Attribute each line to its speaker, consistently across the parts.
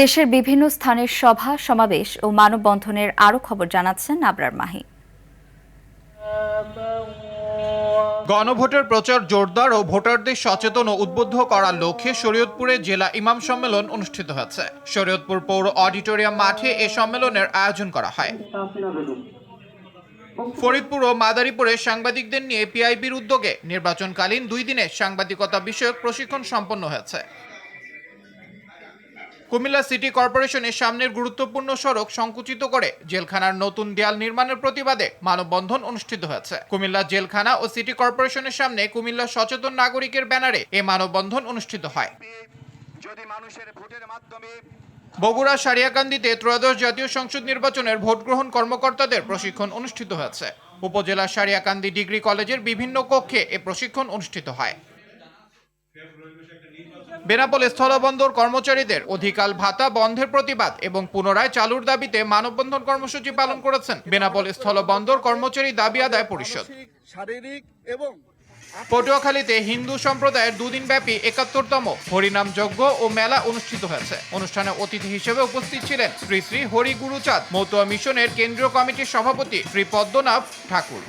Speaker 1: দেশের বিভিন্ন স্থানের সভা সমাবেশ ও মানববন্ধনের আরও খবর জানাচ্ছেন আবরার মাহি।
Speaker 2: গণভোটের প্রচার জোরদার ও ভোটারদের সচেতন ও উদ্বুদ্ধ করার লক্ষ্যে শরীয়তপুরে জেলা ইমাম সম্মেলন অনুষ্ঠিত হয়েছে। শরীয়তপুর পৌর অডিটোরিয়াম মাঠে এ সম্মেলনের আয়োজন করা হয়। ফরিদপুর ও মাদারীপুরে সাংবাদিকদের নিয়ে পিআইবির উদ্যোগে নির্বাচনকালীন 2 দিনে সাংবাদিকতা বিষয়ক প্রশিক্ষণ সম্পন্ন হয়েছে। কুমিল্লা সিটি কর্পোরেশনের সামনের গুরুত্বপূর্ণ সড়ক সংকুচিত করে জেলখানার নতুন দেয়াল নির্মাণের প্রতিবাদে মানববন্ধন অনুষ্ঠিত হয়েছে। কুমিল্লা জেলখানা ও সিটি কর্পোরেশনের সামনে কুমিল্লা সচেতন নাগরিকের ব্যানারে এ মানববন্ধন অনুষ্ঠিত হয়। বগুড়া সারিয়াকান্দিতে ত্রয়োদশ জাতীয় সংসদ নির্বাচনের ভোট গ্রহণ কর্মকর্তাদের প্রশিক্ষণ অনুষ্ঠিত হয়েছে। উপজেলা সারিয়াকান্দি ডিগ্রি কলেজের বিভিন্ন কক্ষে এ প্রশিক্ষণ অনুষ্ঠিত হয়। বেনাপোল স্থলবন্দর কর্মচারীদের অধিকার ভাতা বন্ধের প্রতিবাদ এবং পুনরায় চালুর দাবিতে মানববন্ধন কর্মসূচি পালন করেছেন বেনাপোল স্থলবন্দর কর্মচারী দাবি আদায় পরিষদ। পটুয়াখালীতে হিন্দু সম্প্রদায়ের 2 দিনব্যাপী 71তম হরিনাম যজ্ঞ ও মেলা অনুষ্ঠিত হয়েছে। অনুষ্ঠানে অতিথি হিসেবে উপস্থিত ছিলেন শ্রী শ্রী হরি গুরুচাঁদ মতুয়া মিশনের কেন্দ্রীয় কমিটির সভাপতি শ্রী পদ্মনাভ ঠাকুর।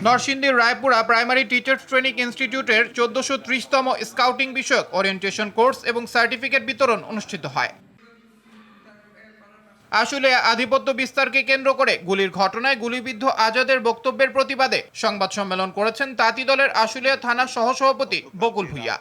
Speaker 2: নরসিংদীর রায়পুরা প্রাইমারি টিচার্স ট্রেনিং ইনস্টিটিউটের 1430তম স্কাউটিং বিষয়ক ওরিয়েন্টেশন কোর্স এবং সার্টিফিকেট বিতরণ অনুষ্ঠিত হয়। আসলে আধিপত্য বিস্তারকে কেন্দ্র করে গুলির ঘটনায় গুলিবিদ্ধ আজাদের বক্তব্যের প্রতিবাদে সংবাদ সম্মেলন করেছেন তাঁতি দলের আশুলিয়া থানা সহসভাপতি বকুল ভূঁইয়া।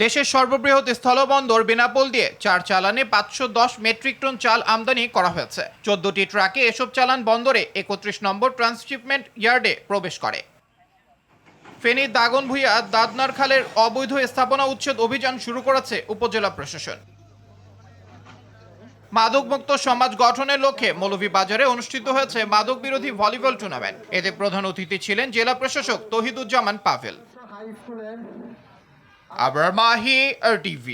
Speaker 2: দেশের সর্ববৃহৎ স্থলবন্দর বেনাপোল দিয়ে 4 চালানে 510 মেট্রিক টন চাল আমদানি করা হয়েছে। 14টি ট্রাকে এসব চালান বন্দরে 31 নম্বর ট্রান্সশিপমেন্ট ইয়ার্ডে প্রবেশ করে। ফেনীর দাগনভূঞা দাদনার খালের অবৈধ স্থাপনা উচ্ছেদ অভিযান শুরু করেছে উপজেলা প্রশাসন। মাদকমুক্ত সমাজ গঠনের লক্ষ্যে মৌলভীবাজারে অনুষ্ঠিত হয়েছে মাদক বিরোধী ভলিবল টুর্নামেন্ট। এতে প্রধান অতিথি ছিলেন জেলা প্রশাসক তহিদুজ্জামান পাভেল। আবরার মাহি, RTV।